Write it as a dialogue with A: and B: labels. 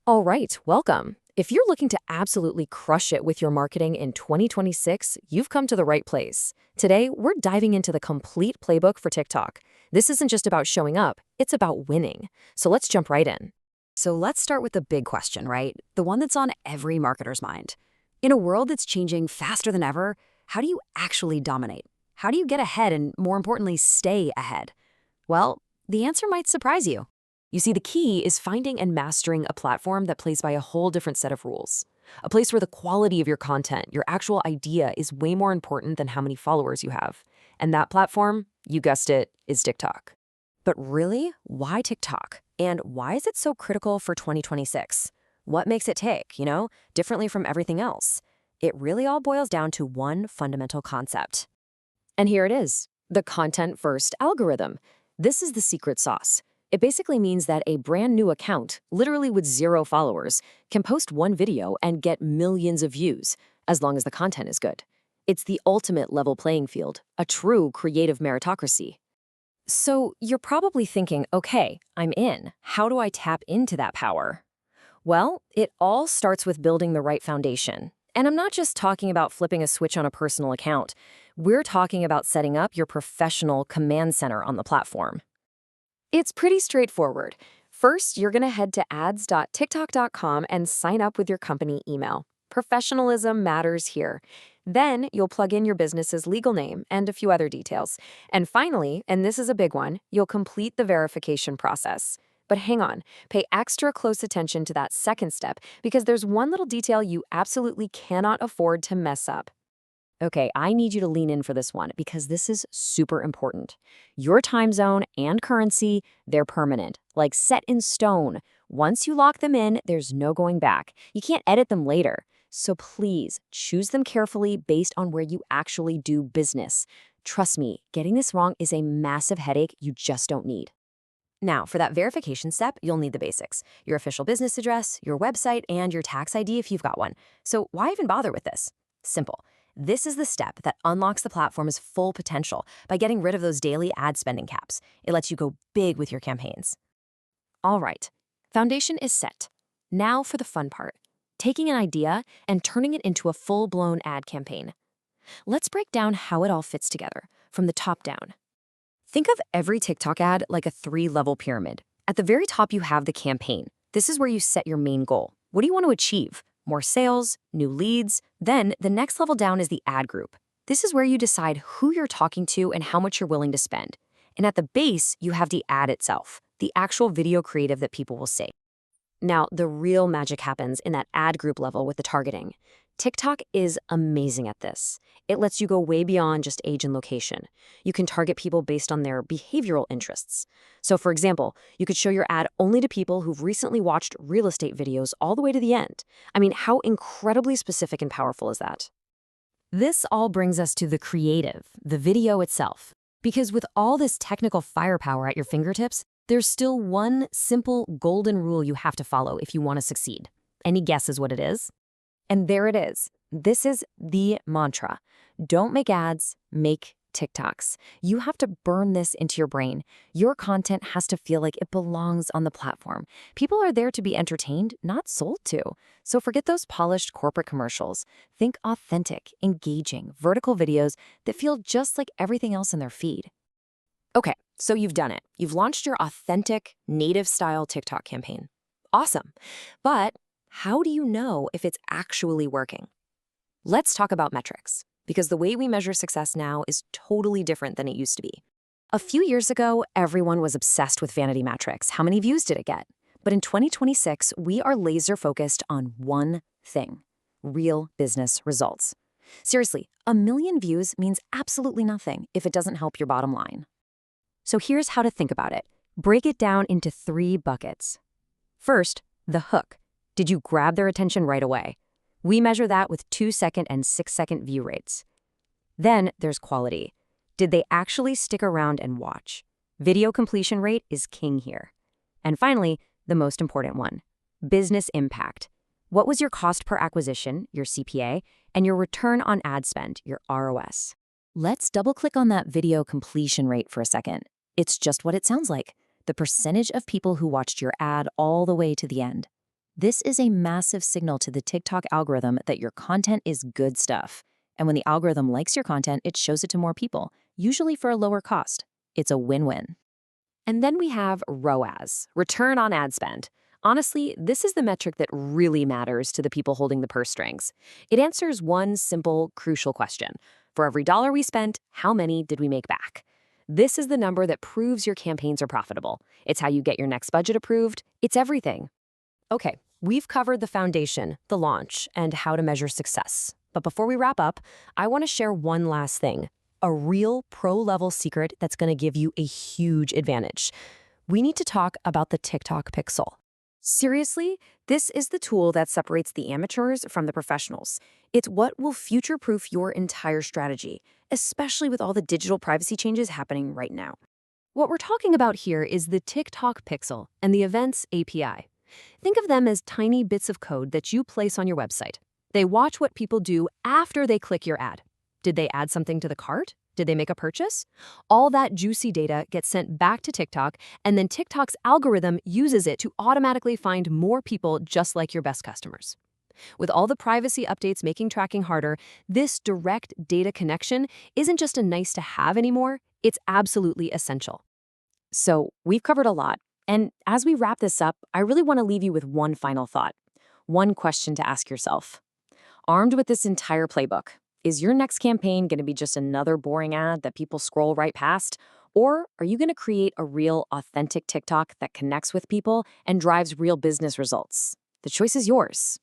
A: All right, welcome. If you're looking to absolutely crush it with your marketing in 2026, you've come to the right place. Today, we're diving into the complete playbook for TikTok. This isn't just about showing up, it's about winning. So let's jump right in.
B: So let's start with the big question, right? The one that's on every marketer's mind. In a world that's changing faster than ever, how do you actually dominate? How do you get ahead and, more importantly, stay ahead? Well, the answer might surprise you.
A: You see, the key is finding and mastering a platform that plays by a whole different set of rules. A place where the quality of your content, your actual idea, is way more important than how many followers you have. And that platform, you guessed it, is TikTok.
B: But really, why TikTok? And why is it so critical for 2026? What makes it tick, differently from everything else? It really all boils down to one fundamental concept.
A: And here it is, the content first algorithm. This is the secret sauce. It basically means that a brand new account, literally with 0 followers, can post one video and get millions of views, as long as the content is good. It's the ultimate level playing field, a true creative meritocracy. So you're probably thinking, okay, I'm in. How do I tap into that power? Well, it all starts with building the right foundation. And I'm not just talking about flipping a switch on a personal account. We're talking about setting up your professional command center on the platform. It's pretty straightforward. First, you're going to head to ads.tiktok.com and sign up with your company email. Professionalism matters here. Then you'll plug in your business's legal name and a few other details. And finally, and this is a big one, you'll complete the verification process. But hang on, pay extra close attention to that second step because there's one little detail you absolutely cannot afford to mess up. Okay, I need you to lean in for this one because this is super important. Your time zone and currency, they're permanent, like set in stone. Once you lock them in, there's no going back. You can't edit them later. So please, choose them carefully based on where you actually do business. Trust me, getting this wrong is a massive headache you just don't need. Now, for that verification step, you'll need the basics. Your official business address, your website, and your tax ID if you've got one. So why even bother with this? Simple. This is the step that unlocks the platform's full potential by getting rid of those daily ad spending caps. It lets you go big with your campaigns. All right, foundation is set. Now for the fun part, taking an idea and turning it into a full-blown ad campaign. Let's break down how it all fits together, from the top down. Think of every TikTok ad like a 3-level pyramid. At the very top, you have the campaign. This is where you set your main goal. What do you want to achieve? More sales, new leads. Then the next level down is the ad group. This is where you decide who you're talking to and how much you're willing to spend. And at the base, you have the ad itself, the actual video creative that people will see. Now, the real magic happens in that ad group level with the targeting. TikTok is amazing at this. It lets you go way beyond just age and location. You can target people based on their behavioral interests. So for example, you could show your ad only to people who've recently watched real estate videos all the way to the end. I mean, how incredibly specific and powerful is that? This all brings us to the creative, the video itself. Because with all this technical firepower at your fingertips, there's still one simple golden rule you have to follow if you want to succeed. Any guesses what it is? And there it is. This is the mantra. Don't make ads, make TikToks. You have to burn this into your brain. Your content has to feel like it belongs on the platform. People are there to be entertained, not sold to. So forget those polished corporate commercials. Think authentic, engaging, vertical videos that feel just like everything else in their feed. Okay, so you've done it. You've launched your authentic, native-style TikTok campaign. Awesome. But how do you know if it's actually working? Let's talk about metrics, because the way we measure success now is totally different than it used to be. A few years ago, everyone was obsessed with vanity metrics. How many views did it get? But in 2026, we are laser-focused on one thing: real business results. Seriously, 1 million views means absolutely nothing if it doesn't help your bottom line. So here's how to think about it. Break it down into 3 buckets. First, the hook. Did you grab their attention right away? We measure that with 2-second and 6-second view rates. Then there's quality. Did they actually stick around and watch? Video completion rate is king here. And finally, the most important one, business impact. What was your cost per acquisition, your CPA, and your return on ad spend, your ROS? Let's double-click on that video completion rate for a second. It's just what it sounds like, the percentage of people who watched your ad all the way to the end. This is a massive signal to the TikTok algorithm that your content is good stuff. And when the algorithm likes your content, it shows it to more people, usually for a lower cost. It's a win-win. And then we have ROAS, return on ad spend. Honestly, this is the metric that really matters to the people holding the purse strings. It answers one simple, crucial question. For every dollar we spent, how many did we make back? This is the number that proves your campaigns are profitable. It's how you get your next budget approved. It's everything. Okay, we've covered the foundation, the launch, and how to measure success. But before we wrap up, I want to share one last thing. A real pro-level secret that's going to give you a huge advantage. We need to talk about the TikTok Pixel. Seriously, this is the tool that separates the amateurs from the professionals. It's what will future-proof your entire strategy, especially with all the digital privacy changes happening right now. What we're talking about here is the TikTok Pixel and the Events API. Think of them as tiny bits of code that you place on your website. They watch what people do after they click your ad. Did they add something to the cart? Did they make a purchase? All that juicy data gets sent back to TikTok, and then TikTok's algorithm uses it to automatically find more people just like your best customers. With all the privacy updates making tracking harder, this direct data connection isn't just a nice to have anymore, it's absolutely essential. So we've covered a lot. And as we wrap this up, I really want to leave you with one final thought. One question to ask yourself. Armed with this entire playbook, is your next campaign going to be just another boring ad that people scroll right past? Or are you going to create a real, authentic TikTok that connects with people and drives real business results? The choice is yours.